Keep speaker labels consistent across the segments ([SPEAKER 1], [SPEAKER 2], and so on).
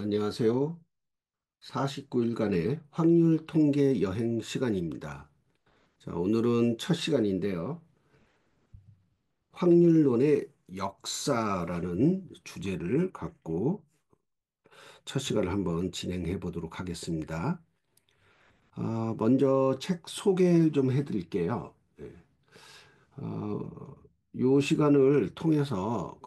[SPEAKER 1] 안녕하세요. 49일간의 확률 통계 여행 시간입니다. 자, 오늘은 첫 시간인데요. 확률론의 역사라는 주제를 갖고 첫 시간을 한번 진행해 보도록 하겠습니다. 먼저 책 소개를 좀 해드릴게요. 예. 어, 요 시간을 통해서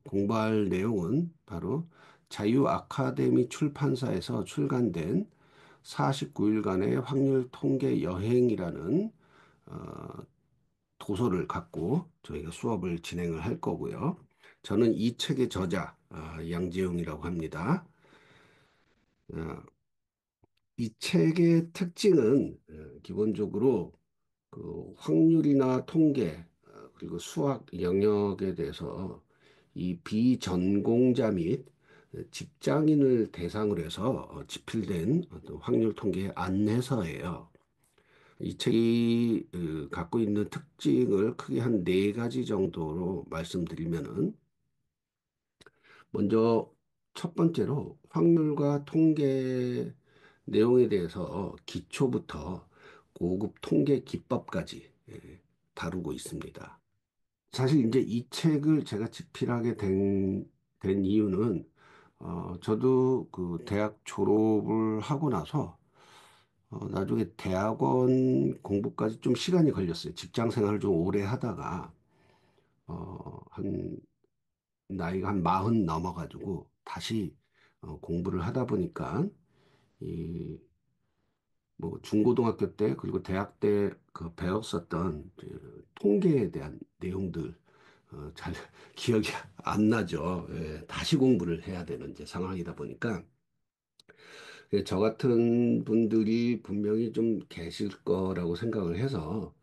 [SPEAKER 1] 공부할 내용은 바로 자유 아카데미 출판사에서 출간된 49일간의 확률 통계 여행이라는 어, 도서를 갖고 저희가 수업을 진행을 할 거고요. 저는 이 책의 저자 양재용이라고 합니다. 어, 이 책의 특징은 기본적으로 확률이나 통계 그리고 수학 영역에 대해서 이 비전공자 및 직장인을 대상으로 해서 집필된 어떤 확률 통계 안내서예요. 이 책이 갖고 있는 특징을 크게 한 네 가지 정도로 말씀드리면은, 먼저 첫 번째로 확률과 통계 내용에 대해서 기초부터 고급 통계 기법까지 다루고 있습니다. 사실 이제 이 책을 제가 집필하게 된 이유는 저도 그 대학 졸업을 하고 나서 나중에 대학원 공부까지 좀 시간이 걸렸어요. 직장 생활을 좀 오래 하다가, 한, 나이가 한 40 넘어가지고 다시 공부를 하다 보니까, 이, 뭐, 중고등학교 때, 그리고 대학 때 그 배웠었던 통계에 대한 내용들, 잘 기억이 안 나죠. 예, 다시 공부를 해야 되는 이제 상황이다 보니까, 저 같은 분들이 분명히 좀 계실 거라고 생각을 해서,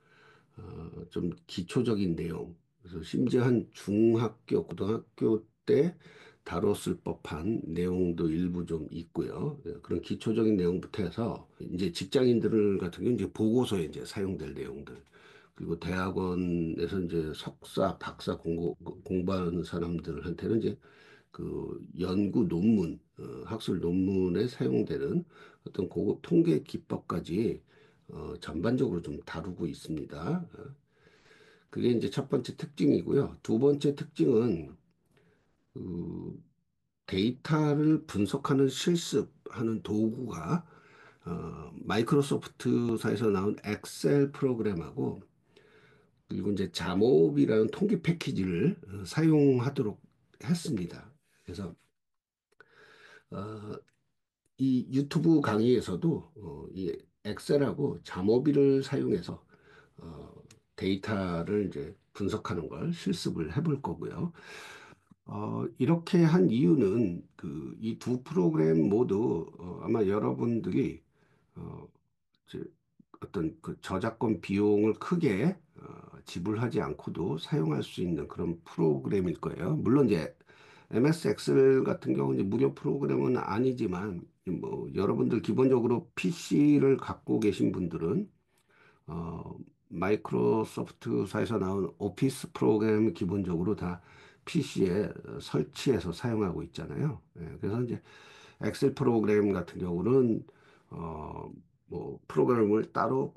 [SPEAKER 1] 좀 기초적인 내용, 그래서 심지어 한 중학교, 고등학교 때 다뤘을 법한 내용도 일부 좀 있고요. 그런 기초적인 내용부터 해서 이제 직장인들 같은 경우 이제 보고서에 이제 사용될 내용들, 그리고 대학원에서 이제 석사, 박사 공부하는 사람들한테는 이제 그 연구 논문, 학술 논문에 사용되는 어떤 고급 통계 기법까지 전반적으로 좀 다루고 있습니다. 그게 이제 첫 번째 특징이고요. 두 번째 특징은 그 데이터를 분석하는 실습하는 도구가 마이크로소프트사에서 나온 엑셀 프로그램하고 그리고 이제 자모비라는 통계 패키지를 사용하도록 했습니다. 그래서 어, 이 유튜브 강의에서도 이 엑셀하고 자모비를 사용해서 어, 데이터를 이제 분석하는 걸 실습을 해볼 거고요. 이렇게 한 이유는 이 두 프로그램 모두 아마 여러분들이 어, 이제 어떤 그 저작권 비용을 크게 지불하지 않고도 사용할 수 있는 그런 프로그램일 거예요. 물론 이제 MS 엑셀 같은 경우는 이제 무료 프로그램은 아니지만 뭐 여러분들 기본적으로 PC를 갖고 계신 분들은 마이크로소프트사에서 나온 오피스 프로그램 기본적으로 다 PC에 설치해서 사용하고 있잖아요. 그래서 이제 엑셀 프로그램 같은 경우는 어, 뭐 프로그램을 따로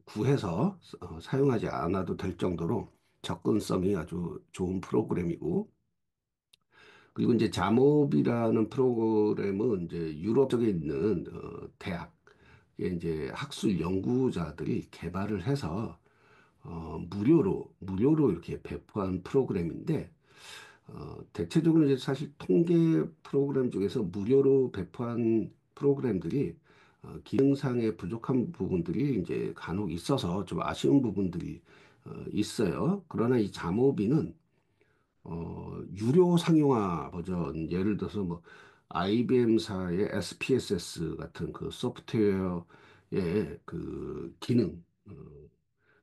[SPEAKER 1] 구해서 사용하지 않아도 될 정도로 접근성이 아주 좋은 프로그램이고, 그리고 이제 자모비라는 프로그램은 이제 유럽 쪽에 있는 대학, 에 이제 학술 연구자들이 개발을 해서 무료로 이렇게 배포한 프로그램인데, 대체적으로 이제 사실 통계 프로그램 중에서 무료로 배포한 프로그램들이 기능상의 부족한 부분들이 이제 간혹 있어서 좀 아쉬운 부분들이 있어요. 그러나 이 자모비는 유료 상용화 버전, 예를 들어서 뭐 IBM사의 SPSS 같은 그 소프트웨어의 그 기능,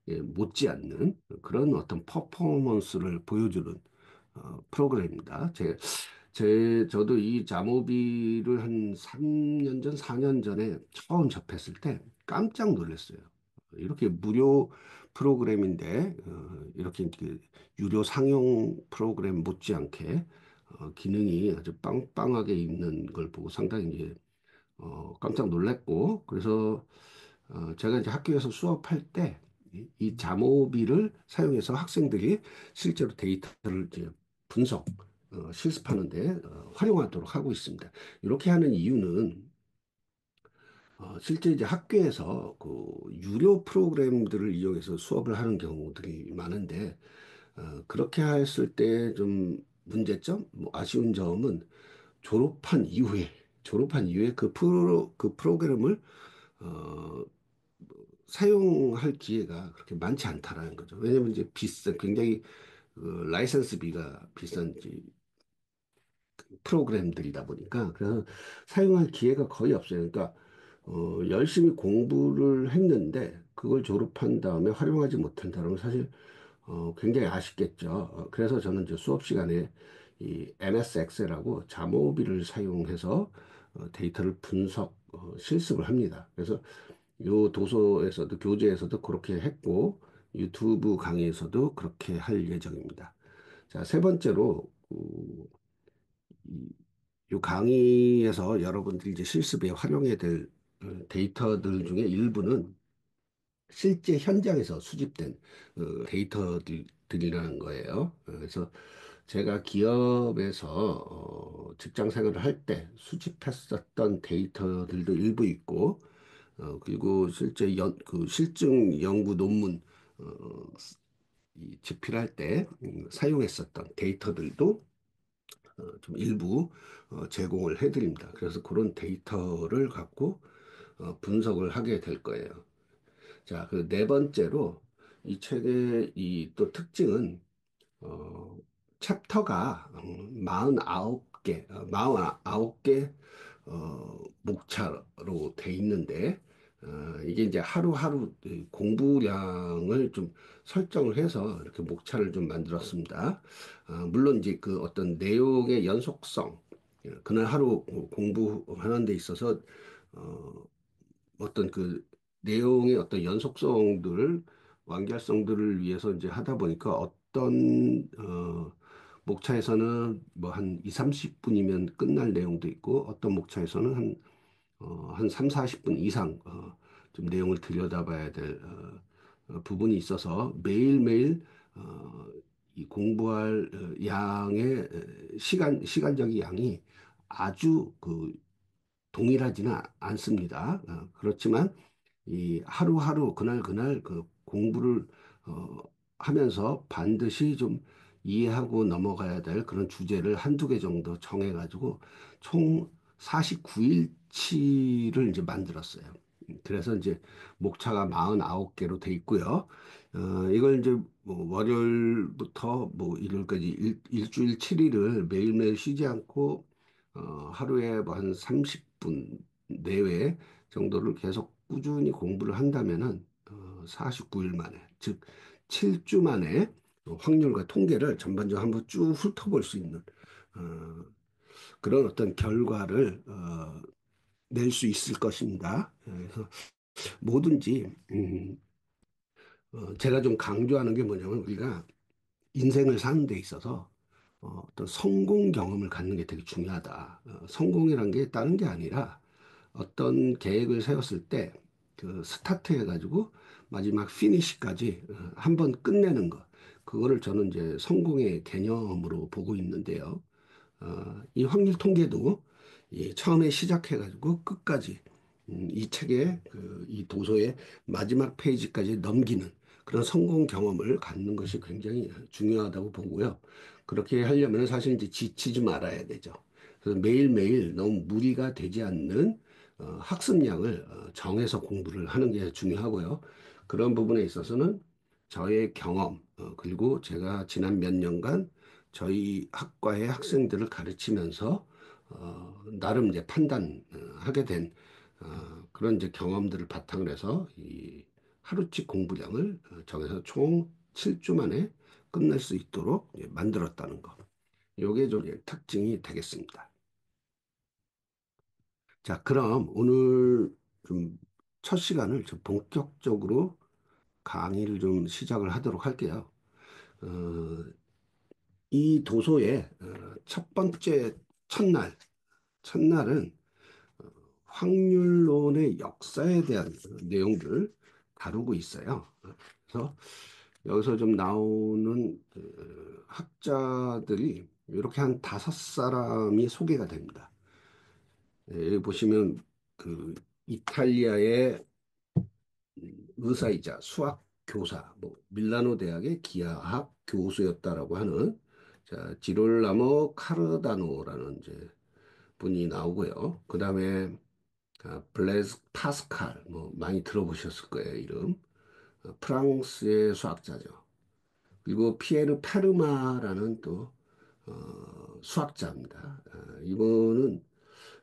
[SPEAKER 1] 예, 못지않는 그런 어떤 퍼포먼스를 보여주는 프로그램입니다. 저도 이 자모비를 한 3년 전, 4년 전에 처음 접했을 때 깜짝 놀랐어요. 이렇게 무료 프로그램인데, 이렇게 그 유료 상용 프로그램 못지않게 기능이 아주 빵빵하게 있는 걸 보고 상당히 이제 깜짝 놀랐고, 그래서 제가 이제 학교에서 수업할 때 이 자모비를 사용해서 학생들이 실제로 데이터를 이제 분석, 실습하는데 활용하도록 하고 있습니다. 이렇게 하는 이유는 실제 이제 학교에서 그 유료 프로그램들을 이용해서 수업을 하는 경우들이 많은데, 그렇게 했을 때 좀 문제점, 뭐 아쉬운 점은 졸업한 이후에, 그 프로그램을, 어, 사용할 기회가 그렇게 많지 않다라는 거죠. 왜냐면 이제 굉장히 라이선스비가 비싼 이제 프로그램들이다 보니까, 그래서 사용할 기회가 거의 없어요. 그러니까 열심히 공부를 했는데 그걸 졸업한 다음에 활용하지 못한다면 사실 굉장히 아쉽겠죠. 그래서 저는 이제 수업 시간에 이 MS 엑셀하고 자모비를 사용해서 데이터를 분석, 실습을 합니다. 그래서 요 도서에서도 교재에서도 그렇게 했고 유튜브 강의에서도 그렇게 할 예정입니다. 자, 세 번째로 이 강의에서 여러분들이 이제 실습에 활용해야 될 데이터들 중에 일부는 실제 현장에서 수집된 데이터들이라는 거예요. 그래서 제가 기업에서 직장 생활을 할 때 수집했었던 데이터들도 일부 있고, 그리고 실제 실증 연구 논문 어, 이 집필할 때 사용했었던 데이터들도 좀 일부 제공을 해드립니다. 그래서 그런 데이터를 갖고 분석을 하게 될 거예요. 자, 그 네 번째로 이 책의 이 또 특징은 어, 챕터가 49개, 49개 목차로 돼 있는데, 이게 이제 하루하루 이 공부량을 좀 설정을 해서 이렇게 목차를 좀 만들었습니다. 물론 이제 그 어떤 내용의 연속성, 그날 하루 공부하는 데 있어서 어, 어떤 그 내용의 어떤 연속성들을 완결성들을 위해서 이제 하다 보니까 어떤 목차에서는 뭐 한 2, 30분이면 끝날 내용도 있고 어떤 목차에서는 한 3, 40분 이상 좀 내용을 들여다봐야 될 부분이 있어서 매일매일 이 공부할 양의 시간적인 양이 아주 그 동일하지는 않습니다. 그렇지만 이 하루하루 그날 그 공부를 어, 하면서 반드시 좀 이해하고 넘어가야 될 그런 주제를 한두 개 정도 정해가지고 총 49일치를 이제 만들었어요. 그래서 이제 목차가 49개로 돼 있고요. 이걸 이제 뭐 월요일부터 뭐 일요일까지 일주일 7일을 매일매일 쉬지 않고 하루에 뭐 한 30분 내외 정도를 계속 꾸준히 공부를 한다면은 49일 만에, 즉 7주 만에 확률과 통계를 전반적으로 한번 쭉 훑어볼 수 있는 어, 그런 어떤 결과를 낼 수 있을 것입니다. 그래서 뭐든지 제가 좀 강조하는 게 뭐냐면 우리가 인생을 사는 데 있어서 어떤 성공 경험을 갖는 게 되게 중요하다. 성공이란 게 다른 게 아니라 어떤 계획을 세웠을 때 그 스타트 해가지고 마지막 피니시까지 한번 끝내는 것. 그거를 저는 이제 성공의 개념으로 보고 있는데요. 이 확률 통계도 이 처음에 시작해가지고 끝까지 이 책의 이 도서의 마지막 페이지까지 넘기는 그런 성공 경험을 갖는 것이 굉장히 중요하다고 보고요. 그렇게 하려면 사실 이제 지치지 말아야 되죠. 그래서 매일매일 너무 무리가 되지 않는 학습량을 정해서 공부를 하는 게 중요하고요. 그런 부분에 있어서는 저의 경험, 그리고 제가 지난 몇 년간 저희 학과의 학생들을 가르치면서 나름 이제 판단하게 된 그런 이제 경험들을 바탕으로 해서 이 하루치 공부량을 정해서 총 7주 만에 끝낼 수 있도록 만들었다는 거. 요게 좀 특징이 되겠습니다. 자, 그럼 오늘 좀 첫 시간을 좀 본격적으로 강의를 좀 시작을 하도록 할게요. 어, 이 도서의 첫 번째 첫날은 확률론의 역사에 대한 내용들을 다루고 있어요. 그래서 여기서 좀 나오는 학자들이 이렇게 한 5사람이 소개가 됩니다. 여기 보시면 그 이탈리아의 의사이자 수학 교사, 뭐 밀라노 대학의 기하학 교수였다라고 하는 자, 지롤라모 카르다노라는 이제 분이 나오고요. 그 다음에 블레즈 파스칼, 뭐 많이 들어보셨을 거예요, 이름. 프랑스의 수학자죠. 그리고 피에르 페르마라는 또 수학자입니다. 이분은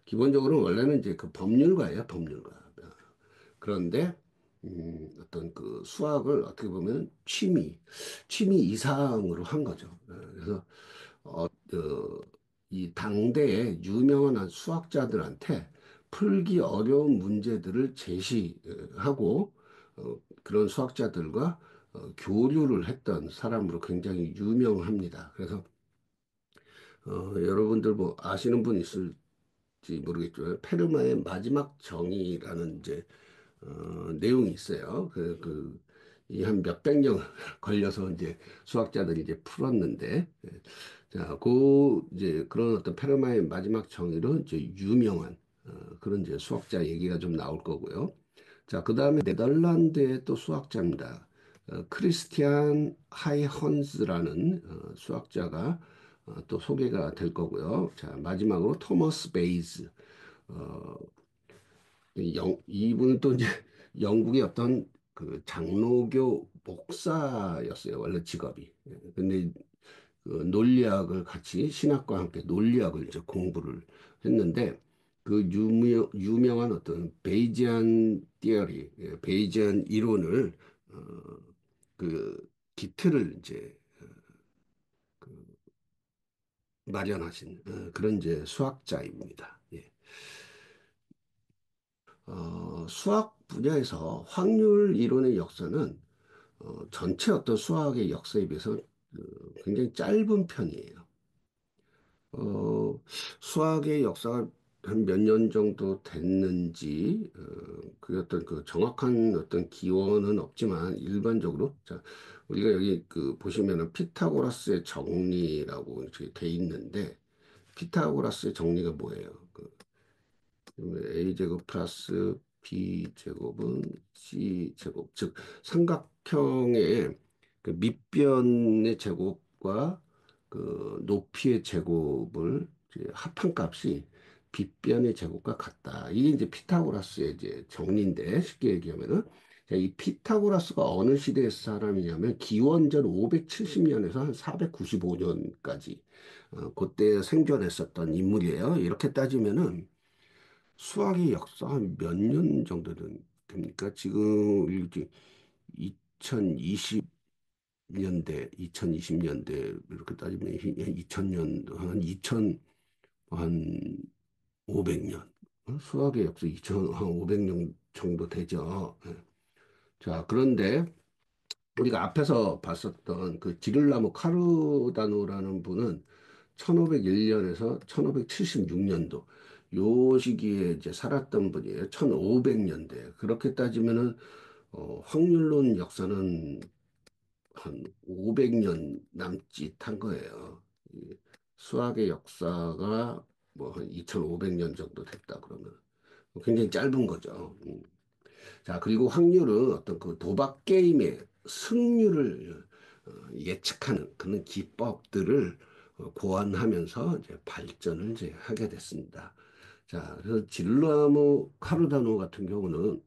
[SPEAKER 1] 기본적으로 원래는 이제 그 법률가예요, 법률가. 그런데 어떤 그 수학을 어떻게 보면 취미 이상으로 한 거죠. 그래서 이 당대의 유명한 수학자들한테 풀기 어려운 문제들을 제시하고 그런 수학자들과 교류를 했던 사람으로 굉장히 유명합니다. 그래서 여러분들 뭐 아시는 분 있을지 모르겠지만 페르마의 마지막 정의라는 이제 내용이 있어요. 이 한 몇백 년 걸려서 이제 수학자들이 이제 풀었는데, 자, 이제 그런 어떤 페르마의 마지막 정의로 이제 유명한, 그런 이제 수학자 얘기가 좀 나올 거고요. 자, 그 다음에 네덜란드의 또 수학자입니다. 크리스티안 하이헌스라는 수학자가 또 소개가 될 거고요. 자, 마지막으로 토머스 베이즈. 어, 이분은 또 이제 영국의 어떤 그 장로교 목사였어요. 원래 직업이. 근데 그 논리학을 같이 신학과 함께 논리학을 이제 공부를 했는데 그 유명한 어떤 베이지안 티어리, 베이지안 이론을 어, 그 기틀을 이제 그 마련하신 그런 이제 수학자입니다. 예. 수학 분야에서 확률 이론의 역사는 전체 어떤 수학의 역사에 비해서 굉장히 짧은 편이에요. 수학의 역사가 한 몇 년 정도 됐는지, 그 어떤 그 정확한 어떤 기원은 없지만 일반적으로, 자, 우리가 여기 그 보시면은 피타고라스의 정리라고 이렇게 돼 있는데, 피타고라스의 정리가 뭐예요? 그러면 a제곱 플러스 b제곱은 c제곱, 즉 삼각형의 그 밑변의 제곱과 그 높이의 제곱을 이제 합한 값이 빗변의 제곱과 같다. 이게 이제 피타고라스의 이제 정리인데 쉽게 얘기하면은 자, 이 피타고라스가 어느 시대의 사람이냐면 기원전 570년에서 한 495년까지 그때 생존했었던 인물이에요. 이렇게 따지면은 수학의 역사 한 몇 년 정도 됩니까? 지금 이렇게 2020년대, 2020년대 이렇게 따지면 2000년 한 2000, 한 500년. 수학의 역사 2500년 정도 되죠. 예. 자, 그런데 우리가 앞에서 봤었던 그 지를라모 카루다노라는 분은 1501년에서 1576년도 요 시기에 이제 살았던 분이에요. 1500년대. 그렇게 따지면은 확률론 역사는 한 500년 남짓한 거예요. 이 수학의 역사가 뭐 한 2500년 정도 됐다 그러면 굉장히 짧은 거죠. 자, 그리고 확률은 어떤 그 도박 게임의 승률을 예측하는 그런 기법들을 고안하면서 이제 발전을 이제 하게 됐습니다. 자, 그래서 질라모 카르다노 같은 경우는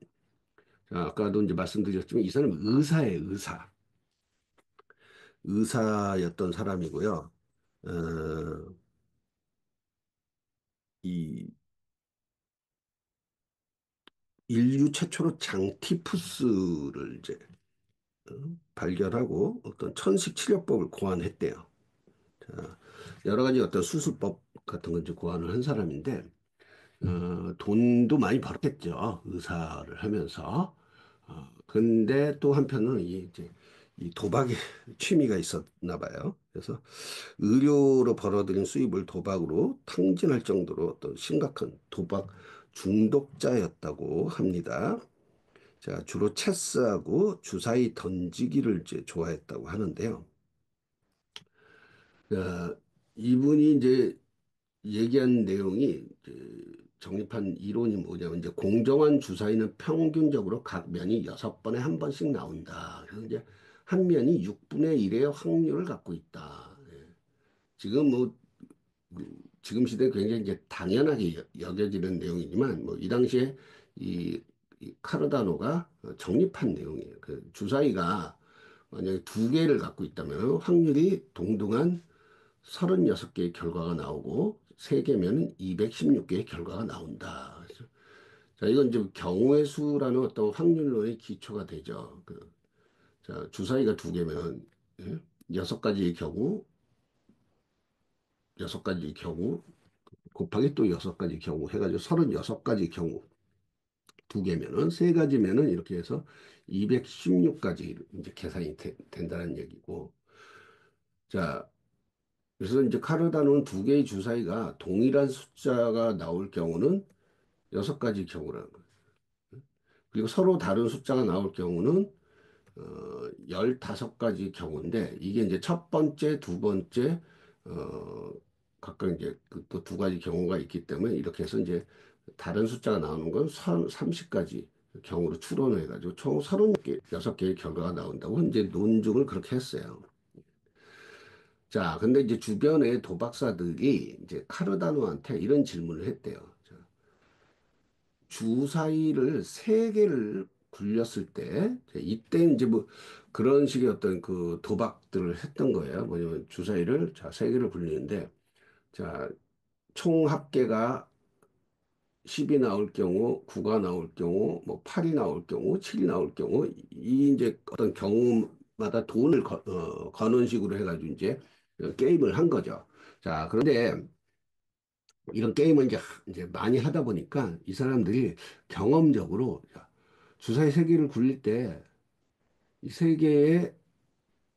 [SPEAKER 1] 자, 아까도 이제 말씀드렸지만 이 사람은 의사예요, 의사. 의사였던 사람이고요. 어, 이 인류 최초로 장티푸스를 이제 발견하고 어떤 천식 치료법을 고안했대요. 자, 여러 가지 어떤 수술법 같은 걸 이제 고안을 한 사람인데, 돈도 많이 벌었겠죠. 의사를 하면서. 근데 또 한편으로는 이제 이 도박에 취미가 있었나 봐요. 그래서 의료로 벌어들인 수입을 도박으로 탕진할 정도로 어떤 심각한 도박 중독자였다고 합니다. 자, 주로 체스하고 주사위 던지기를 이제 좋아했다고 하는데요. 어, 이분이 이제 얘기한 내용이 정립한 이론이 뭐냐면 이제 공정한 주사위는 평균적으로 각 면이 6번에 한 번씩 나온다. 그래서 이제 한 면이 6분의 1의 확률을 갖고 있다. 예. 지금 뭐 지금 시대에 굉장히 이제 당연하게 여겨지는 내용이지만 뭐 이 당시에 이, 이 카르다노가 정립한 내용이에요. 그 주사위가 만약에 두 개를 갖고 있다면 확률이 동등한 36개의 결과가 나오고 3개면 216개의 결과가 나온다. 그래서 자, 이건 이제 경우의 수라는 어떤 확률론의 기초가 되죠. 자, 주사위가 두 개면 예? 6가지의 경우, 6가지의 경우 곱하기 또 6가지 경우 해가지고 36가지 경우 두 개면은 세 가지면은 이렇게 해서 216가지 이제 계산이 된다는 얘기고 자, 그래서 이제 카르다노는 두 개의 주사위가 동일한 숫자가 나올 경우는 6가지 경우라는 거예요. 그리고 서로 다른 숫자가 나올 경우는 15가지 경우인데 이게 이제 첫 번째, 두 번째 어, 각각 이제 또 두 가지 경우가 있기 때문에 이렇게 해서 이제 다른 숫자가 나오는 건 30가지 경우로 추론을 해가지고 총 36개의 결과가 나온다고 이제 논증을 그렇게 했어요. 자, 근데 이제 주변의 도박사들이 이제 카르다노한테 이런 질문을 했대요. 자, 주사위를 세 개를 굴렸을 때, 이때 이제 뭐 그런 식의 어떤 그 도박들을 했던 거예요. 뭐냐면 주사위를 자, 세 개를 굴리는데, 자, 총 합계가 10이 나올 경우, 9가 나올 경우, 뭐 8이 나올 경우, 7이 나올 경우, 이 이제 어떤 경우마다 돈을 거는 식으로 해가지고 이제 게임을 한 거죠. 자, 그런데 이런 게임을 이제 많이 하다 보니까 이 사람들이 경험적으로 주사위 세 개를 굴릴 때 이 세 개의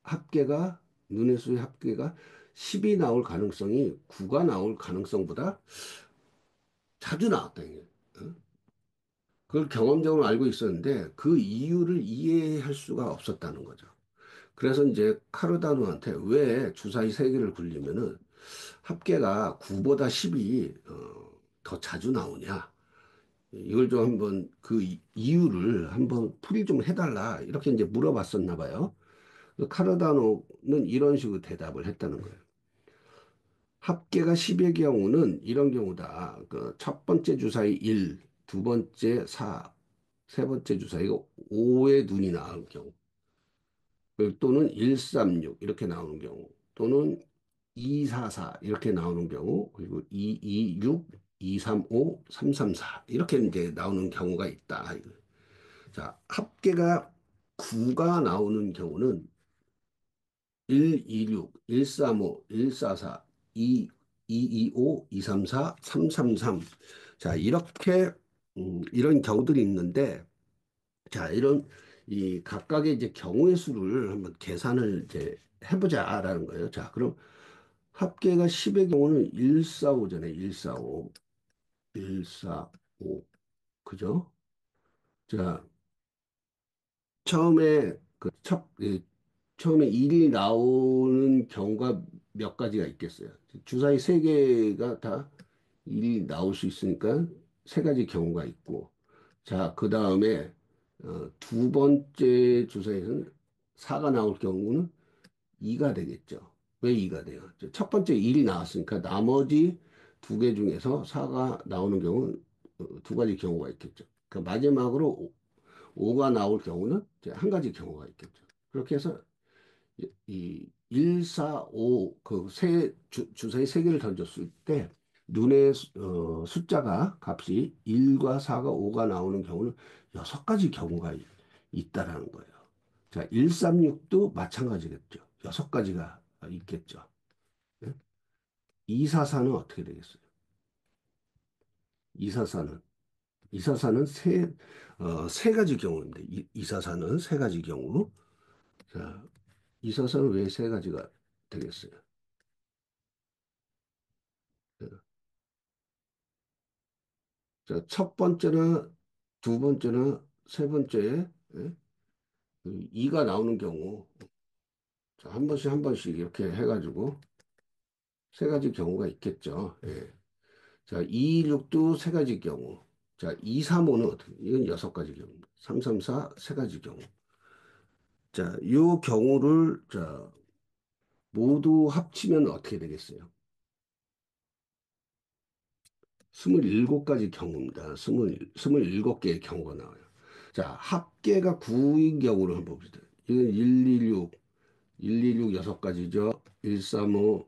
[SPEAKER 1] 합계가 눈의 수의 합계가 10이 나올 가능성이 9가 나올 가능성보다 자주 나왔다 이게. 어? 그걸 경험적으로 알고 있었는데 그 이유를 이해할 수가 없었다는 거죠. 그래서 이제 카르다노한테 왜 주사위 세 개를 굴리면은 합계가 9보다 10이 더 자주 나오냐? 이걸 좀 한번 그 이유를 한번 풀이 좀 해달라 이렇게 이제 물어봤었나 봐요. 카르다노는 이런 식으로 대답을 했다는 거예요. 합계가 10의 경우는 이런 경우다. 그 첫 번째 주사위 1, 두 번째 4, 세 번째 주사위가 5의 눈이 나올 경우, 또는 136 이렇게 나오는 경우, 또는 244 이렇게 나오는 경우, 그리고 226, 235, 334 이렇게 이제 나오는 경우가 있다. 자, 합계가 9가 나오는 경우는 126, 135, 144, 2, 225, 234, 333. 자, 이렇게, 이런 경우들이 있는데, 자, 이런, 이 각각의 이제 경우의 수를 한번 계산을 이제 해보자라는 거예요. 자, 그럼 합계가 10의 경우는 145잖아요. 145, 145. 그죠? 자, 처음에 처음에 일이 나오는 경우가 몇 가지가 있겠어요. 주사위 세 개가 다 일이 나올 수 있으니까 세 가지 경우가 있고, 자, 그 다음에 두 번째 주사위에서는 4가 나올 경우는 2가 되겠죠. 왜 2가 돼요? 첫 번째 1이 나왔으니까 나머지 두 개 중에서 4가 나오는 경우는 두 가지 경우가 있겠죠. 그 마지막으로 5가 나올 경우는 이제 한 가지 경우가 있겠죠. 그렇게 해서 이 1, 4, 5, 주사위 세 개를 던졌을 때 눈의 숫자가 값이 1과 4가 5가 나오는 경우는 6가지 경우가 있다라는 거예요. 자, 136도 마찬가지겠죠. 6가지가 있겠죠. 예? 244는 어떻게 되겠어요? 244는 244는 세 가지 경우인데 244는 세 가지 경우. 자, 이사선은 왜 세 가지가 되겠어요? 자, 첫 번째나 두 번째나 세 번째에 예? 그 2가 나오는 경우 자, 한 번씩 한 번씩 이렇게 해가지고 세 가지 경우가 있겠죠. 예. 자, 2, 6도 세 가지 경우. 자, 2, 3, 5는 어떻게? 이건 여섯 가지 경우. 3, 3, 4, 세 가지 경우. 자, 요 경우를 자, 모두 합치면 어떻게 되겠어요? 27가지 경우입니다. 27개의 경우가 나와요. 자, 합계가 9인 경우를 한번 봅시다. 이건 126, 126 여섯 가지죠. 135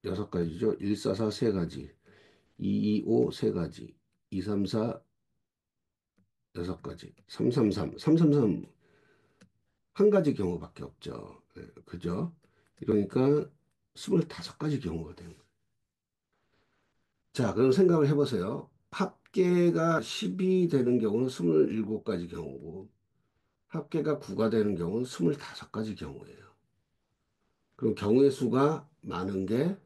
[SPEAKER 1] 여섯 가지죠. 144 세 가지, 225 세 가지, 234 여섯 가지, 333, 333 한 가지 경우밖에 없죠. 예, 그죠? 이러니까 25가지 경우가 되는 거예요. 자, 그럼 생각을 해보세요. 합계가 10이 되는 경우는 27가지 경우고, 합계가 9가 되는 경우는 25가지 경우예요. 그럼 경우의 수가 많은 게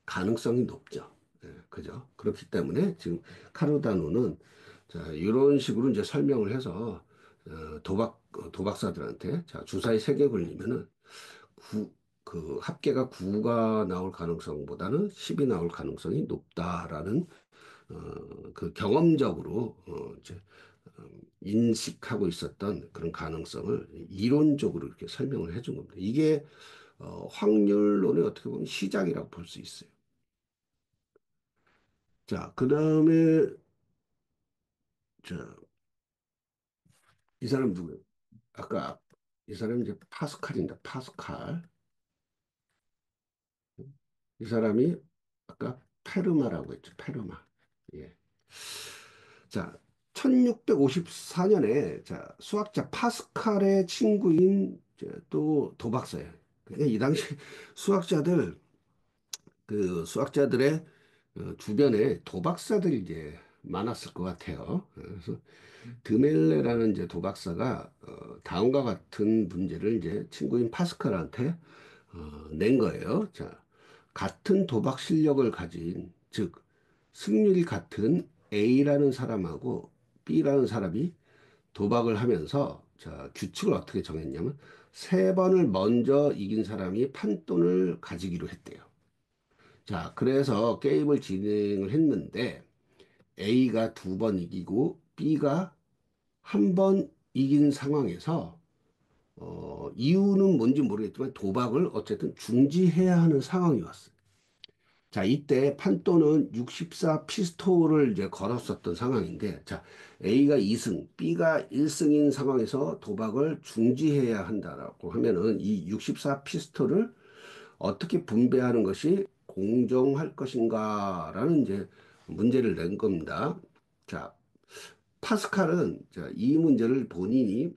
[SPEAKER 1] 가능성이 높죠. 예, 그죠? 그렇기 때문에 지금 카르다노는 자, 이런 식으로 이제 설명을 해서 도박사들한테 자, 주사위 3개 걸리면은 그 합계가 9가 나올 가능성보다는 10이 나올 가능성이 높다라는 그 경험적으로 이제 인식하고 있었던 그런 가능성을 이론적으로 이렇게 설명을 해준 겁니다. 이게 확률론의 어떻게 보면 시작이라고 볼 수 있어요. 자, 그 다음에 자, 이 사람 누구예요? 아까 이 사람이 이제 파스칼입니다. 파스칼. 이 사람이 아까 페르마라고 했죠. 페르마. 예. 자, 1654년에 자, 수학자 파스칼의 친구인 또 도박사예요. 그러니까 이 당시 수학자들 그 수학자들의 주변에 도박사들이 이제 많았을 것 같아요. 그래서 드멜레라는 이제 도박사가 다음과 같은 문제를 이제 친구인 파스칼한테 낸 거예요. 자, 같은 도박 실력을 가진, 즉, 승률이 같은 A라는 사람하고 B라는 사람이 도박을 하면서, 자, 규칙을 어떻게 정했냐면, 3번을 먼저 이긴 사람이 판돈을 가지기로 했대요. 자, 그래서 게임을 진행을 했는데, A가 2번 이기고, B가 1번 이긴 상황에서, 이유는 뭔지 모르겠지만 도박을 어쨌든 중지해야 하는 상황이 왔어요. 자, 이때 판도는 64 피스톨을 이제 걸었었던 상황인데, 자, A가 2승, B가 1승인 상황에서 도박을 중지해야 한다라고 하면은 이 64 피스톨을 어떻게 분배하는 것이 공정할 것인가라는 이제 문제를 낸 겁니다. 자, 파스칼은 자, 이 문제를 본인이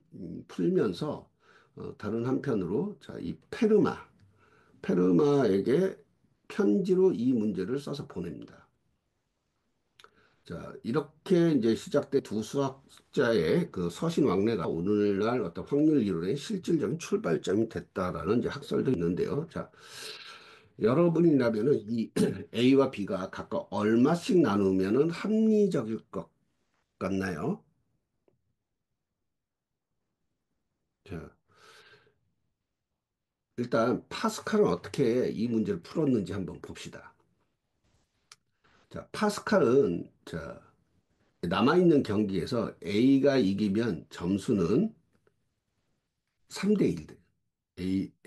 [SPEAKER 1] 풀면서 다른 한편으로 자, 이 페르마에게 편지로 이 문제를 써서 보냅니다. 자, 이렇게 이제 시작된 두 수학자의 그 서신왕래가 오늘날 어떤 확률 이론의 실질적인 출발점이 됐다라는 이제 학설도 있는데요. 자, 여러분이라면은 이 A와 B가 각각 얼마씩 나누면은 합리적일 것 같나요? 자, 일단 파스칼은 어떻게 이 문제를 풀었는지 한번 봅시다. 자, 파스칼은 자, 남아있는 경기에서 A가 이기면 점수는 3대 1 돼.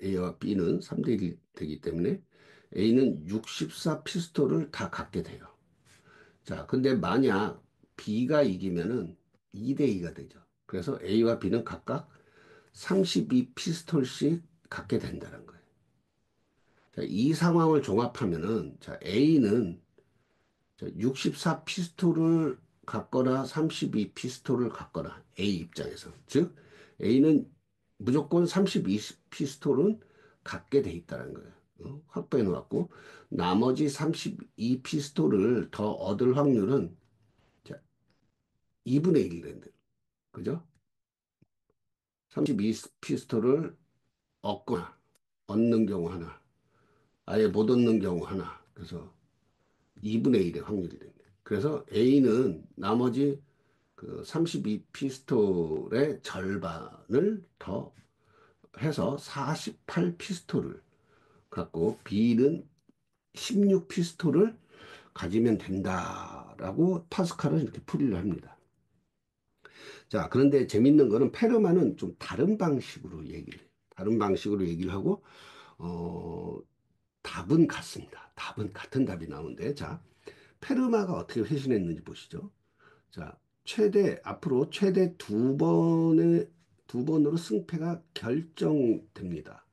[SPEAKER 1] A와 B는 3대 1 되기 때문에 A는 64 피스톨을 다 갖게 돼요. 자, 근데 만약 B가 이기면은 2대 2가 되죠. 그래서 A와 B는 각각 32 피스톨씩 갖게 된다는 거예요. 자, 이 상황을 종합하면은 자, A는 64 피스톨을 갖거나 32 피스톨을 갖거나 A 입장에서 즉 A는 무조건 32 피스톨은 갖게 돼 있다는 거예요. 확보해 놓았고 나머지 32 피스톨을 더 얻을 확률은 자, 2분의 1이 된다. 그죠? 32 피스톨을 얻거나 얻는 경우 하나, 아예 못 얻는 경우 하나. 그래서 2분의 1의 확률이 됩니다. 그래서 A는 나머지 그 32피스톨의 절반을 더 해서 48피스톨을 갖고 B는 16피스톨을 가지면 된다라고 파스칼은 이렇게 풀이를 합니다. 자, 그런데 재밌는 거는 페르마는 좀 다른 방식으로 얘기를 해요. 다른 방식으로 얘기를 하고, 어, 답은 같습니다. 답은 같은 답이 나오는데, 자, 페르마가 어떻게 회신했는지 보시죠. 자, 앞으로 최대 두 번으로 승패가 결정됩니다.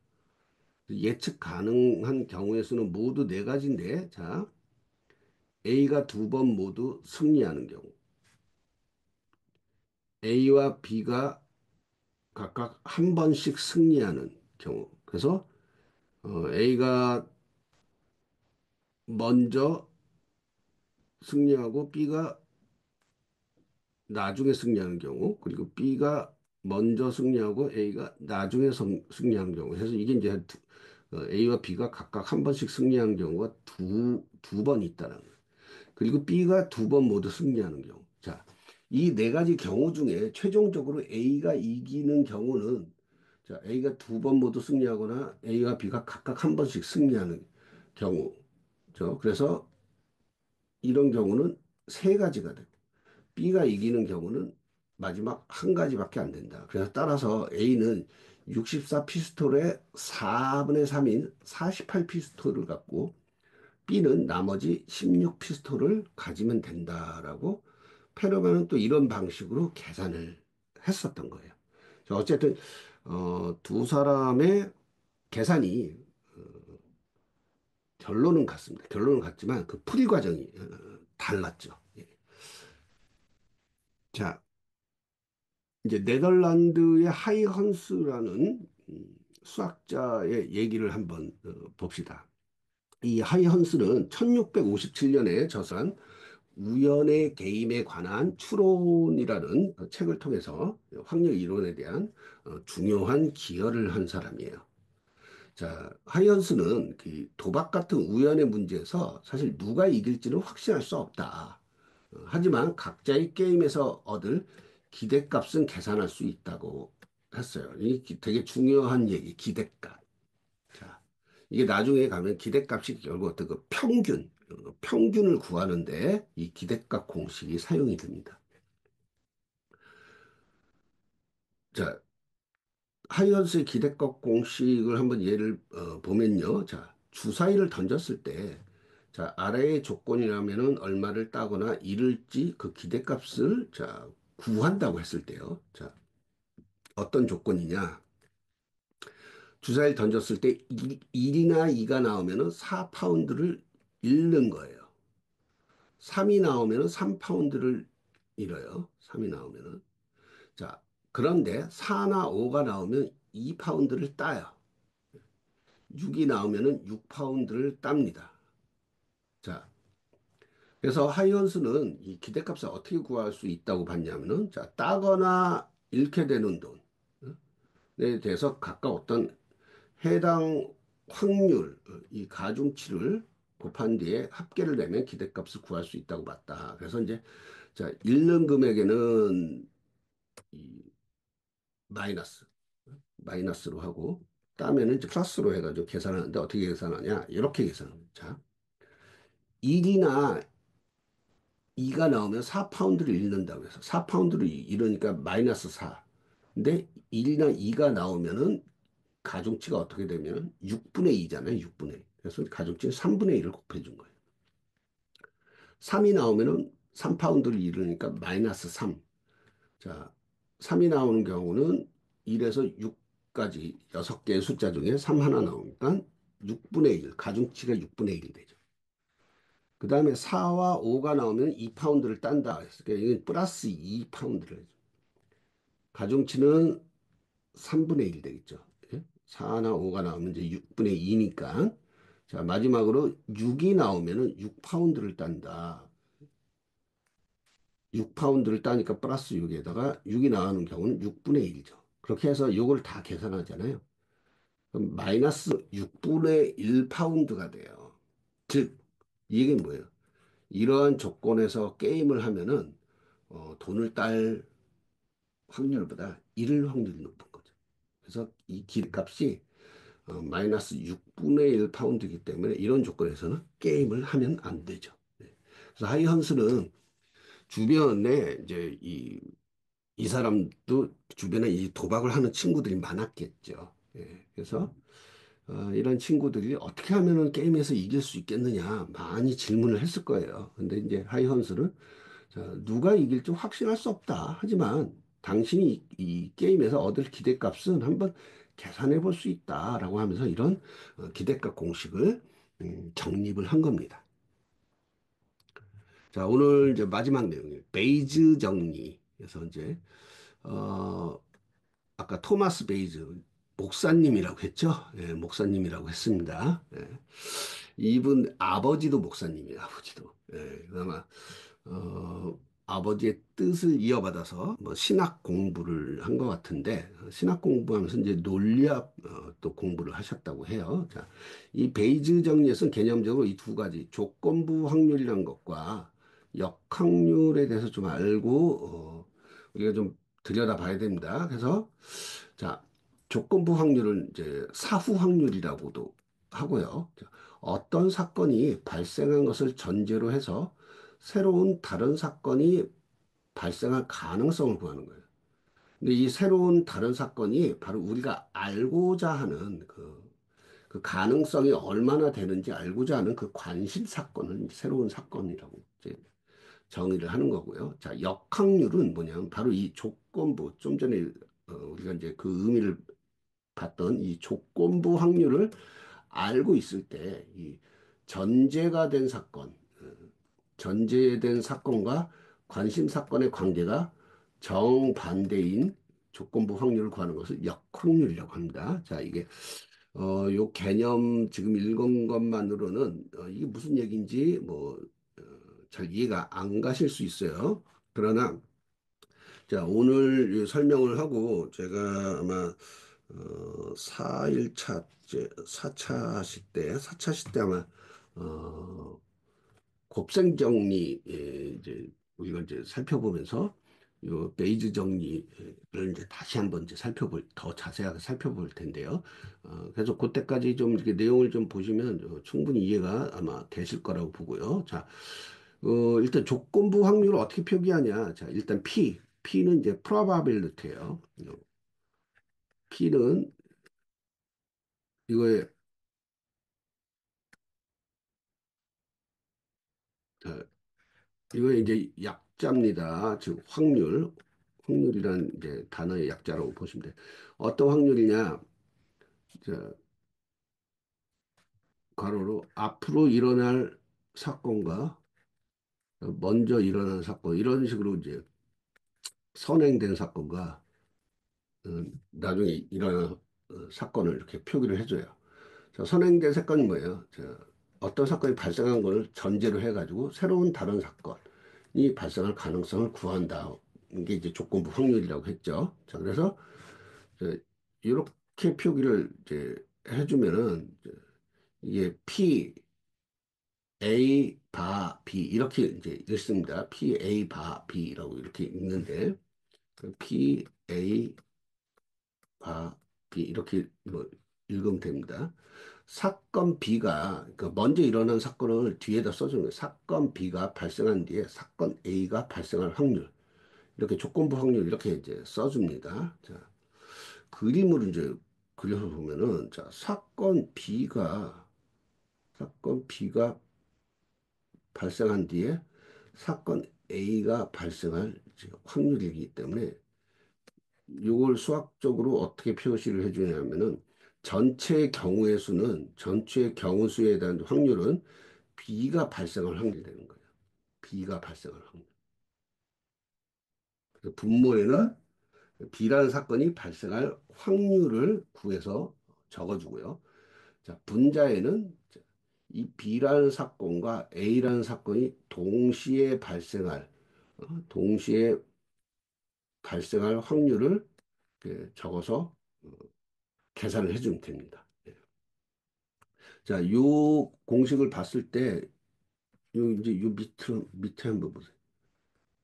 [SPEAKER 1] 예측 가능한 경우의 수는 모두 네 가지인데, 자, A가 두 번 모두 승리하는 경우, A와 B가 각각 한 번씩 승리하는 경우. 그래서 A가 먼저 승리하고 B가 나중에 승리하는 경우, 그리고 B가 먼저 승리하고 A가 나중에 승리하는 경우. 그래서 이게 이제 A와 B가 각각 한 번씩 승리하는 경우가 두 번 있다는 거예요. 그리고 B가 두 번 모두 승리하는 경우. 자, 이 네 가지 경우 중에 최종적으로 A가 이기는 경우는 자, A가 두 번 모두 승리하거나 A와 B가 각각 한 번씩 승리하는 경우. 그래서 이런 경우는 세 가지가 돼요. B가 이기는 경우는 마지막 한 가지밖에 안 된다. 그래서 따라서 A는 64피스톨의 4분의 3인 48피스톨을 갖고 B는 나머지 16피스톨을 가지면 된다라고 페르마는 또 이런 방식으로 계산을 했었던 거예요. 어쨌든 두 사람의 계산이 결론은 같습니다. 결론은 같지만 그 풀이 과정이 달랐죠. 예. 자, 이제 네덜란드의 하이헌스라는 수학자의 얘기를 한번 봅시다. 이 하이헌스는 1657년에 저서한 우연의 개임에 관한 추론이라는 책을 통해서 확률 이론에 대한 중요한 기여를 한 사람이에요. 자, 하이언스는 그 도박 같은 우연의 문제에서 사실 누가 이길지는 확신할 수 없다. 하지만 각자의 게임에서 얻을 기대값은 계산할 수 있다고 했어요. 이게 되게 중요한 얘기, 기대값. 자, 이게 나중에 가면 기대값이 결국 어떤 그 평균을 구하는데 이 기대값 공식이 사용이 됩니다. 자, 하이언스의 기대값 공식을 한번 예를 보면요. 자, 주사위를 던졌을 때, 자, 아래의 조건이라면은 얼마를 따거나 잃을지 그 기대값을 자, 구한다고 했을 때요. 자, 어떤 조건이냐? 주사위를 던졌을 때 1이나 2가 나오면은 4파운드를 잃는 거예요. 3이 나오면은 3파운드를 잃어요. 3이 나오면은. 자, 그런데 4나 5가 나오면 2파운드를 따요. 6이 나오면은 6파운드를 땁니다. 자, 그래서 하이언스는 이 기대값을 어떻게 구할 수 있다고 봤냐면은, 자, 따거나 잃게 되는 돈에 대해서 각각 어떤 해당 확률, 이 가중치를 곱한 뒤에 합계를 내면 기대값을 구할 수 있다고 봤다. 그래서 이제, 자, 잃는 금액에는 이 마이너스, 마이너스로 하고, 따면은 이제 플러스로 해가지고 계산하는데 어떻게 계산하냐? 이렇게 계산합니다. 자, 1이나 2가 나오면 4파운드를 잃는다고 해서 4파운드를 잃으니까 마이너스 4. 근데 1이나 2가 나오면은 가중치가 어떻게 되면 6분의 2잖아요. 6분의 2. 그래서 가중치는 3분의 1을 곱해준 거예요. 3이 나오면은 3파운드를 잃으니까 마이너스 3. 자, 3이 나오는 경우는 1에서 6까지 6개의 숫자 중에 3 하나 나오니까 6분의 1, 가중치가 6분의 1이 되죠. 그 다음에 4와 5가 나오면 2파운드를 딴다. 그러니까 이건 플러스 2파운드를 해줘. 가중치는 3분의 1 되겠죠. 예? 4나 5가 나오면 이제 6분의 2니까. 자, 마지막으로 6이 나오면은 6파운드를 딴다. 6파운드를 따니까 플러스 6에다가 6이 나오는 경우는 6분의 1이죠. 그렇게 해서 이걸 다 계산하잖아요. 그럼 마이너스 6분의 1파운드가 돼요. 즉, 이게 뭐예요? 이러한 조건에서 게임을 하면은 돈을 딸 확률보다 잃을 확률이 높은 거죠. 그래서 이 기값이 마이너스 6분의 1 파운드이기 때문에 이런 조건에서는 게임을 하면 안 되죠. 네. 그래서 하이헌스는 주변에 이제 이 사람도 주변에 이 도박을 하는 친구들이 많았겠죠. 예. 그래서 이런 친구들이 어떻게 하면은 게임에서 이길 수 있겠느냐 많이 질문을 했을 거예요. 근데 이제 하이헌스는 자, 누가 이길지 확신할 수 없다. 하지만 당신이 이 게임에서 얻을 기대값은 한번 계산해 볼 수 있다라고 하면서 이런 기대값 공식을 정립을 한 겁니다. 자, 오늘 이제 마지막 내용이에요. 베이즈 정리. 그래서 이제 어, 아까 토마스 베이즈 목사님이라고 했죠? 예, 목사님이라고 했습니다. 예. 이분 아버지도 목사님이에요, 아버지도. 예, 아마 아버지의 뜻을 이어받아서 뭐 신학 공부를 한 것 같은데 신학 공부하면서 이제 논리학 또 공부를 하셨다고 해요. 자, 이 베이즈 정리에서는 개념적으로 이 두 가지 조건부 확률이라는 것과 역확률에 대해서 좀 알고 우리가 좀 들여다봐야 됩니다. 그래서 자, 조건부 확률은 이제 사후 확률이라고도 하고요. 자, 어떤 사건이 발생한 것을 전제로 해서 새로운 다른 사건이 발생할 가능성을 구하는 거예요. 근데 이 새로운 다른 사건이 바로 우리가 알고자 하는 그 가능성이 얼마나 되는지 알고자 하는 그 관심 사건을 새로운 사건이라고 이제 정의를 하는 거고요. 자, 역확률은 뭐냐면 바로 이 조건부, 좀 전에 우리가 이제 그 의미를 봤던 이 조건부 확률을 알고 있을 때 이 전제가 된 사건, 전제된 사건과 관심 사건의 관계가 정반대인 조건부 확률을 구하는 것을 역확률이라고 합니다. 자, 이게 요 개념 지금 읽은 것만으로는 이게 무슨 얘기인지 뭐 잘 이해가 안 가실 수 있어요. 그러나 자, 오늘 이 설명을 하고 제가 아마 4일차, 이제 4차 시대, 4차 시대 아마 어, 곱셈 정리를 이제 우리가 이제 살펴보면서 요 베이즈 정리를 이제 다시 한번 이제 더 자세하게 살펴볼 텐데요. 그래서 그때까지 좀 이렇게 내용을 좀 보시면 충분히 이해가 아마 되실 거라고 보고요. 자, 일단 조건부 확률을 어떻게 표기하냐. 자, 일단 P는 이제 probability예요. P는 이거에 자, 이거에 이제 약자입니다. 즉 확률이란 이제 단어의 약자라고 보시면 돼요. 어떤 확률이냐? 자, 가로로 앞으로 일어날 사건과 먼저 일어난 사건 이런 식으로 이제 선행된 사건과 나중에 일어난 사건을 이렇게 표기를 해줘요. 자, 선행된 사건이 뭐예요? 자, 어떤 사건이 발생한 것을 전제로 해가지고 새로운 다른 사건이 발생할 가능성을 구한다. 이게 이제 조건부 확률이라고 했죠. 자, 그래서 이제 이렇게 표기를 이제 해주면은 이게 P, A, 바, B 이렇게 이제 읽습니다. P, A, 바, B라고 이렇게 읽는데 그 P, A, 바, B 이렇게 뭐 읽으면 됩니다. 사건 B가 그 먼저 일어난 사건을 뒤에다 써주는 거예요. 사건 B가 발생한 뒤에 사건 A가 발생할 확률 이렇게 조건부 확률 이렇게 이제 써줍니다. 자, 그림으로 이제 그려서 보면은 자 사건 B가 발생한 뒤에 사건 A가 발생할 이제 확률이기 때문에 이걸 수학적으로 어떻게 표시를 해주냐면은 전체의 경우 수에 대한 확률은 B가 발생할 확률이 되는 거예요. B가 발생할 확률. 그래서 분모에는 B라는 사건이 발생할 확률을 구해서 적어주고요. 자, 분자에는 이 B라는 사건과 A라는 사건이 동시에 발생할 확률을 이렇게 적어서 계산을 해주면 됩니다. 자, 요 공식을 봤을 때, 요 이제 요 밑에 한번 보세요.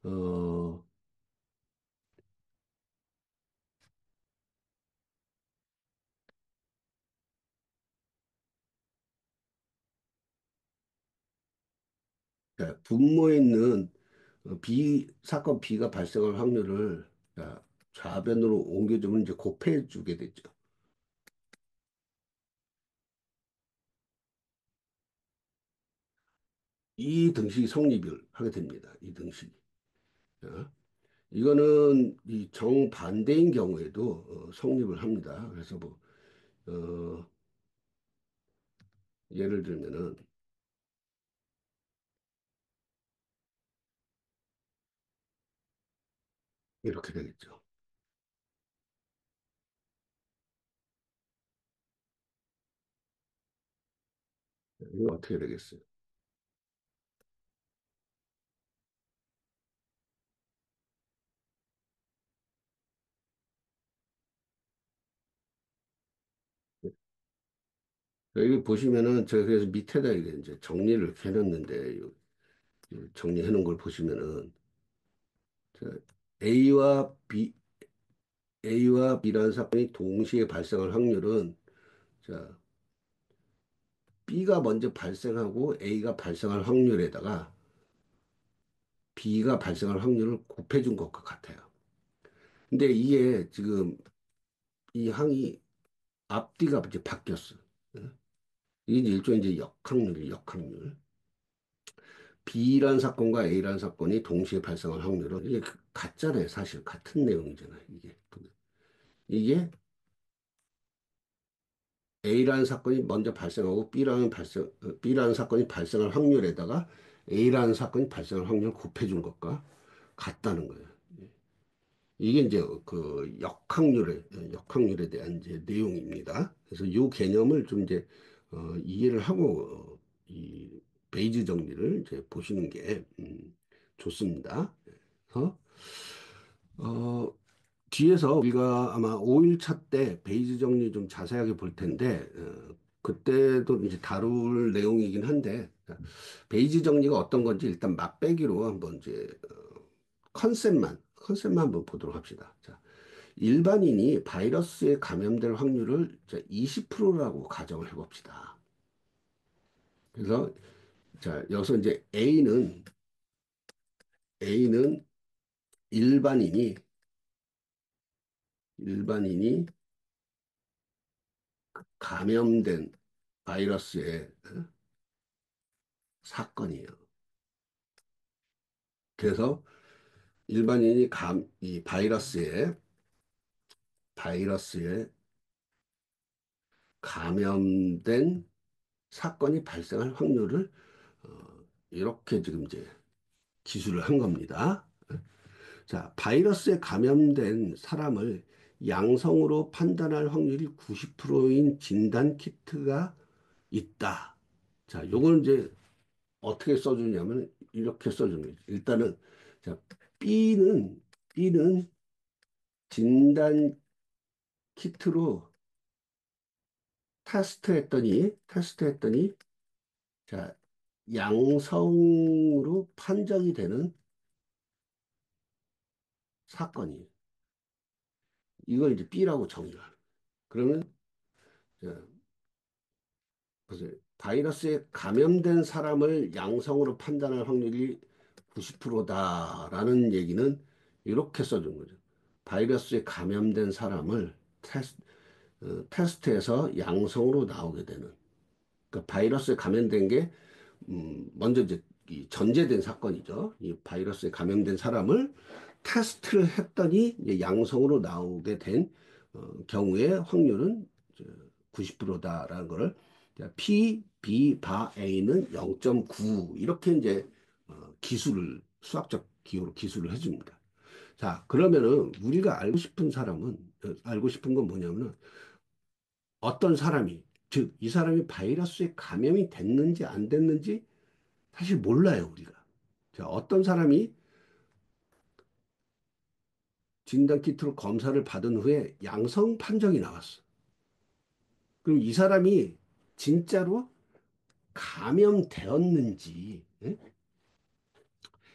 [SPEAKER 1] 어, 자, 분모에 있는 사건 B가 발생할 확률을 자, 좌변으로 옮겨주면 이제 곱해 주게 되죠. 이 등식이 성립을 하게 됩니다. 이 등식이. 자, 이거는 이 정반대인 경우에도 성립을 합니다. 그래서 뭐, 어, 예를 들면은 이렇게 되겠죠. 이거 어떻게 되겠어요? 여기 보시면은 제가 그래서 밑에다 이게 이제 정리를 해놨는데 정리해 놓은 걸 보시면은 자, A와 B, A와 B라는 사건이 동시에 발생할 확률은 자, B가 먼저 발생하고 A가 발생할 확률에다가 B가 발생할 확률을 곱해준 것과 같아요. 근데 이게 지금 이 항이 앞뒤가 이제 바뀌었어. 요 이게 이제 일종의 이제 역학률이 역학률. B라는 사건과 A라는 사건이 동시에 발생할 확률은 이게 같잖아요. 사실 같은 내용이잖아요. 이게 A라는 사건이 먼저 발생하고 B라는 사건이 발생할 확률에다가 A라는 사건이 발생할 확률을 곱해준 것과 같다는 거예요. 이게 이제 그 역학률에 대한 이제 내용입니다. 그래서 이 개념을 좀 이제 이해를 하고 이 베이즈 정리를 이제 보시는 게 좋습니다. 그래서 어, 뒤에서 우리가 아마 5일차 때 베이즈 정리 좀 자세하게 볼 텐데 그때도 이제 다룰 내용이긴 한데 베이즈 정리가 어떤 건지 일단 맛배기로 한번 이제 컨셉만 한번 보도록 합시다. 자, 일반인이 바이러스에 감염될 확률을 20%라고 가정을 해봅시다. 그래서 자, 여기서 이제 A는 일반인이 일반인이 감염된 바이러스의 사건이에요. 그래서 일반인이 이 바이러스에 감염된 사건이 발생할 확률을 이렇게 지금 이제 기술을 한 겁니다. 자, 바이러스에 감염된 사람을 양성으로 판단할 확률이 90%인 진단 키트가 있다. 자, 요걸 이제 어떻게 써주냐면 이렇게 써주는 거죠. 일단은 자, B는 진단 키트로 테스트했더니 자, 양성으로 판정이 되는 사건이에요. 이걸 이제 B라고 정의를 하는. 그러면 자, 보세요. 바이러스에 감염된 사람을 양성으로 판단할 확률이 90%다라는 얘기는 이렇게 써준 거죠. 바이러스에 감염된 사람을 테스트해서 양성으로 나오게 되는. 그러니까 바이러스에 감염된 게 먼저 이제 이 전제된 사건이죠. 이 바이러스에 감염된 사람을 테스트를 했더니 이제 양성으로 나오게 된 경우의 확률은 90%다라는 거를 P, B, 바 A는 0.9 이렇게 이제 수학적 기호로 기술을 해줍니다. 자, 그러면은 우리가 알고 싶은 건 뭐냐면은 어떤 사람이 즉 이 사람이 바이러스에 감염이 됐는지 안 됐는지 사실 몰라요, 우리가. 자, 어떤 사람이 진단키트로 검사를 받은 후에 양성 판정이 나왔어. 그럼 이 사람이 진짜로 감염되었는지, 예?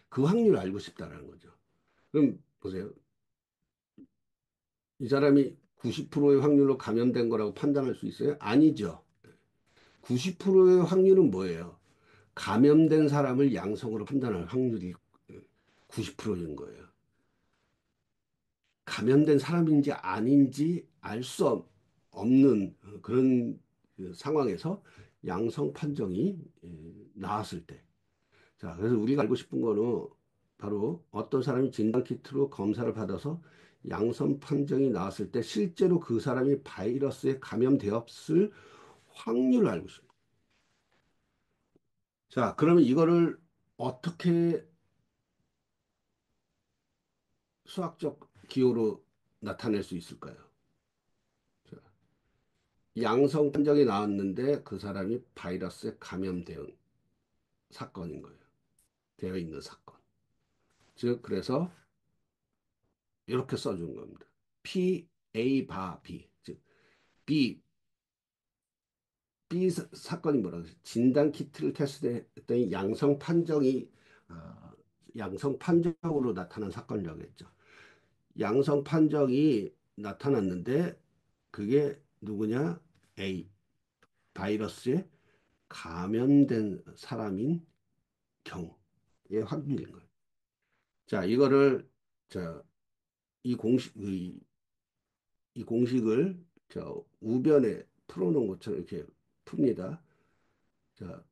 [SPEAKER 1] 그 확률을 알고 싶다라는 거죠. 그럼 보세요. 이 사람이 90%의 확률로 감염된 거라고 판단할 수 있어요? 아니죠. 90%의 확률은 뭐예요? 감염된 사람을 양성으로 판단할 확률이 90%인 거예요. 감염된 사람인지 아닌지 알 수 없는 그런 그 상황에서 양성 판정이 나왔을 때. 자, 그래서 우리가 알고 싶은 거는 바로 어떤 사람이 진단키트로 검사를 받아서 양성 판정이 나왔을 때 실제로 그 사람이 바이러스에 감염되었을 확률을 알고 싶어요. 자, 그러면 이거를 어떻게 수학적 기호로 나타낼 수 있을까요? 자, 양성 판정이 나왔는데 그 사람이 바이러스에 감염된 사건인 거예요. 되어 있는 사건. 즉, 그래서 이렇게 써준 겁니다. P, A, 바, B. 즉, B, 사건이 뭐라고 했어요? 진단 키트를 테스트했더니 양성 판정이, 어, 양성 판정으로 나타난 사건이라고 했죠. 양성 판정이 나타났는데 그게 누구냐? A, 바이러스에 감염된 사람인 경우의 확률인 거예요. 자, 이거를, 자, 이 공식, 이 공식을 우변에 풀어놓은 것처럼 이렇게 풉니다. 자,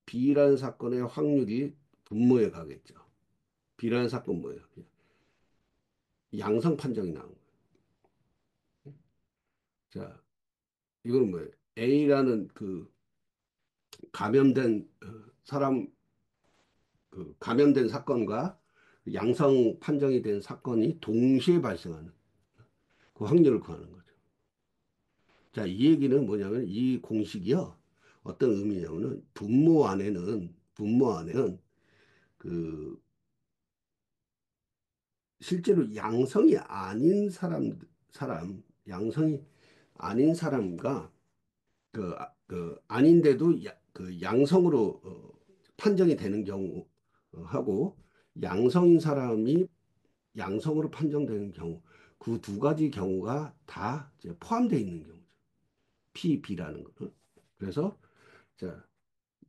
[SPEAKER 1] B라는 사건의 확률이 분모에 가겠죠. B라는 사건 뭐예요? 양성 판정이 나온 거예요. 자, 이거는 뭐예요? A라는 그 감염된 사람, 그 감염된 사건과 양성 판정이 된 사건이 동시에 발생하는 그 확률을 구하는 거죠. 자, 이 얘기는 뭐냐면 이 공식이요. 어떤 의미냐면은 분모 안에는 그 실제로 양성이 아닌 양성이 아닌 사람과 그 아닌데도 그 양성으로 판정이 되는 경우 하고 양성인 사람이 양성으로 판정되는 경우 그 두 가지 경우가 다 이제 포함되어 있는 경우죠. P, B라는 거. 그래서 자,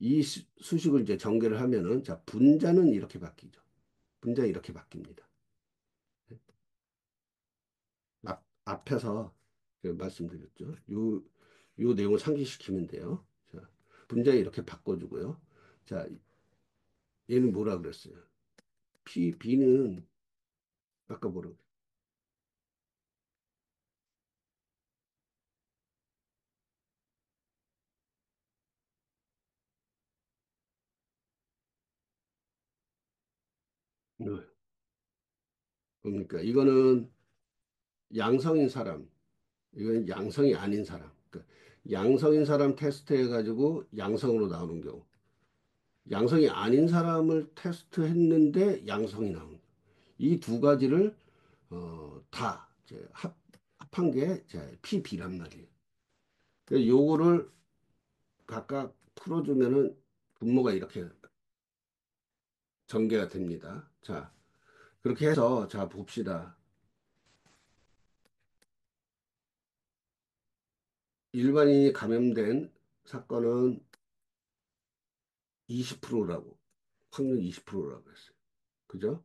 [SPEAKER 1] 이 수식을 이제 전개를 하면은 자, 분자는 이렇게 바뀌죠. 분자 이렇게 바뀝니다. 앞에서 말씀드렸죠. 요 내용을 상기시키면 돼요. 자, 분자 이렇게 바꿔주고요. 자, 얘는 뭐라 그랬어요? B는 아까 뭐라고 그랬어요? 그러니까 이거는 양성인 사람, 이건 양성이 아닌 사람. 그러니까 양성인 사람 테스트 해가지고 양성으로 나오는 경우. 양성이 아닌 사람을 테스트했는데 양성이 나온. 이 두 가지를 다 이제 합한 게 이제 PB란 말이에요. 그래서 요거를 각각 풀어주면은 분모가 이렇게 전개가 됩니다. 자, 그렇게 해서 자 봅시다. 일반인이 감염된 사건은 20%라고 확률 20%라고 했어요. 그죠?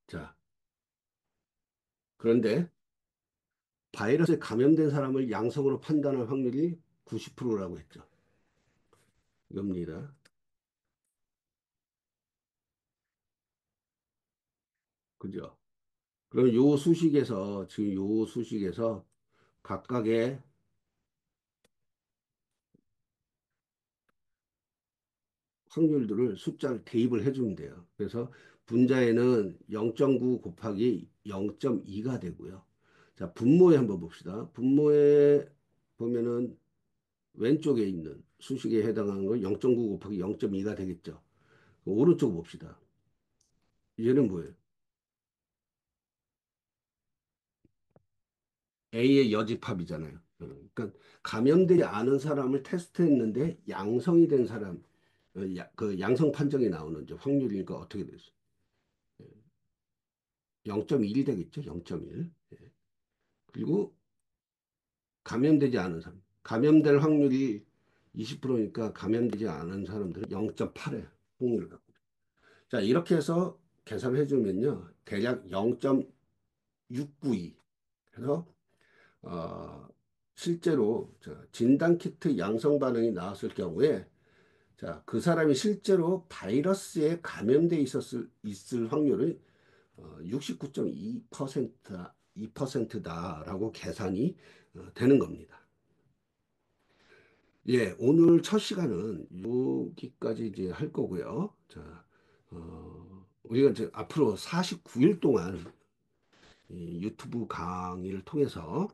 [SPEAKER 1] 자, 그런데 바이러스에 감염된 사람을 양성으로 판단할 확률이 90%라고 했죠. 이겁니다. 그죠? 그럼 요 수식에서 지금 요 수식에서 각각의 확률들을 숫자를 대입을 해주면 돼요. 그래서 분자에는 0.9 곱하기 0.2가 되고요. 자, 분모에 한번 봅시다. 분모에 보면은 왼쪽에 있는 수식에 해당하는 건 0.9 곱하기 0.2가 되겠죠. 오른쪽 봅시다. 얘는 뭐예요? A의 여집합이잖아요. 그러니까 감염되지 않은 사람을 테스트했는데 양성이 된 사람, 그 양성 판정이 나오는 이제 확률이니까 어떻게 됐어요? 0.1이 되겠죠? 0.1. 그리고 감염되지 않은 사람. 감염될 확률이 20%니까 감염되지 않은 사람들은 0.8에 확률을 갖고. 자, 이렇게 해서 계산을 해주면요. 대략 0.692. 그래서, 어, 실제로 진단 키트 양성 반응이 나왔을 경우에 자, 그 사람이 실제로 바이러스에 감염돼 있을 확률은 69.2%다라고 계산이 되는 겁니다. 예, 오늘 첫 시간은 여기까지 이제 할 거고요. 자, 우리가 이제 앞으로 49일 동안 이 유튜브 강의를 통해서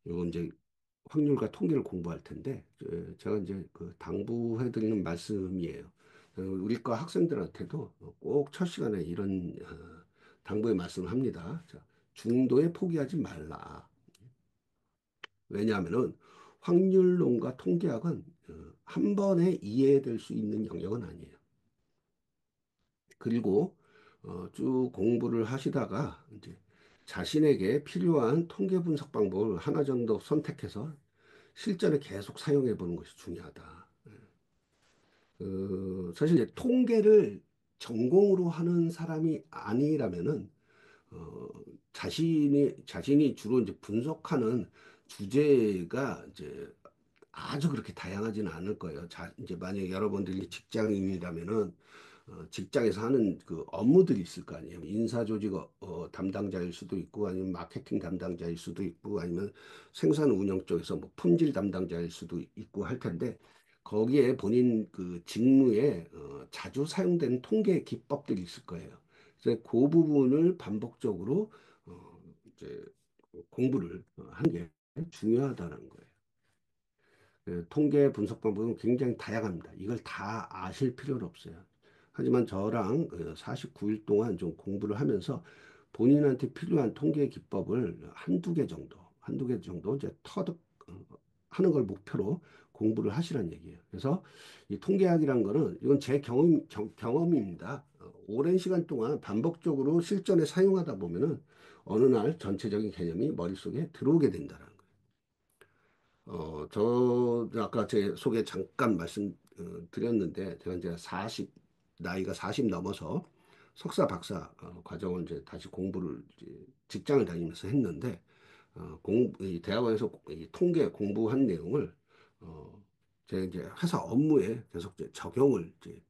[SPEAKER 1] 요거 이제 확률과 통계를 공부할 텐데 제가 이제 그 당부해드리는 말씀이에요. 우리과 학생들한테도 꼭 첫 시간에 이런 당부의 말씀을 합니다. 자, 중도에 포기하지 말라. 왜냐하면은 확률론과 통계학은 한 번에 이해될 수 있는 영역은 아니에요. 그리고 쭉 공부를 하시다가 이제 자신에게 필요한 통계 분석 방법을 하나 정도 선택해서 실전에 계속 사용해 보는 것이 중요하다. 사실 이제 통계를 전공으로 하는 사람이 아니라면은 어, 자신이 주로 이제 분석하는 주제가 이제 아주 그렇게 다양하지는 않을 거예요. 자, 이제 만약에 여러분들이 직장인이라면은 직장에서 하는 그 업무들이 있을 거 아니에요. 인사조직 담당자일 수도 있고 아니면 마케팅 담당자일 수도 있고 아니면 생산 운영 쪽에서 뭐 품질 담당자일 수도 있고 할 텐데 거기에 본인 그 직무에 자주 사용되는 통계 기법들이 있을 거예요. 그래서 그 부분을 반복적으로 이제 공부를 하는 게 중요하다는 거예요. 통계 분석 방법은 굉장히 다양합니다. 이걸 다 아실 필요는 없어요. 하지만 저랑 49일 동안 좀 공부를 하면서 본인한테 필요한 통계 기법을 한두 개 정도 이제 터득 하는 걸 목표로 공부를 하시라는 얘기예요. 그래서 이 통계학이란 거는 이건 제 경험입니다. 오랜 시간 동안 반복적으로 실전에 사용하다 보면은 어느 날 전체적인 개념이 머릿속에 들어오게 된다는 거예요. 저 아까 제 소개 잠깐 말씀 드렸는데 제가 이제 나이가 40 넘어서 석사 박사 과정을 이제 다시 공부를 이제 직장을 다니면서 했는데 이 대학원에서 이 통계 공부한 내용을 제 이제 회사 업무에 계속 이제 적용을 이제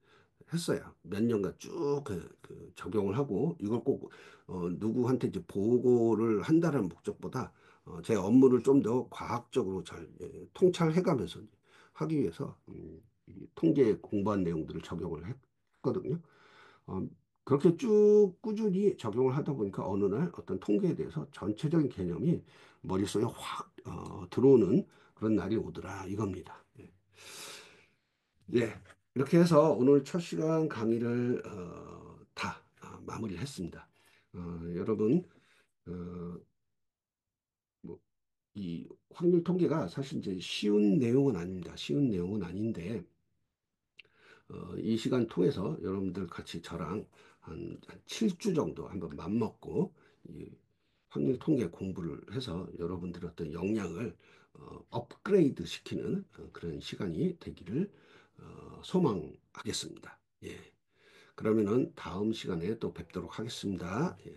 [SPEAKER 1] 했어요. 몇 년간 쭉 그 적용을 하고 이걸 꼭 누구한테 이제 보고를 한다는 목적보다 제 업무를 좀 더 과학적으로 잘 통찰해가면서 하기 위해서 이 통계 공부한 내용들을 적용을 했거든요. 어, 그렇게 쭉 꾸준히 적용을 하다 보니까 어느 날 어떤 통계에 대해서 전체적인 개념이 머릿속에 확 들어오는 그런 날이 오더라 이겁니다. 예. 예. 이렇게 해서 오늘 첫 시간 강의를 다 마무리를 했습니다. 여러분 어, 뭐, 이 확률 통계가 사실 이제 쉬운 내용은 아닙니다. 쉬운 내용은 아닌데 이 시간 통해서 여러분들 같이 저랑 한 7주 정도 한번 맘먹고 이 확률 통계 공부를 해서 여러분들의 어떤 역량을 업그레이드 시키는 그런 시간이 되기를 소망하겠습니다. 예. 그러면은 다음 시간에 또 뵙도록 하겠습니다. 예.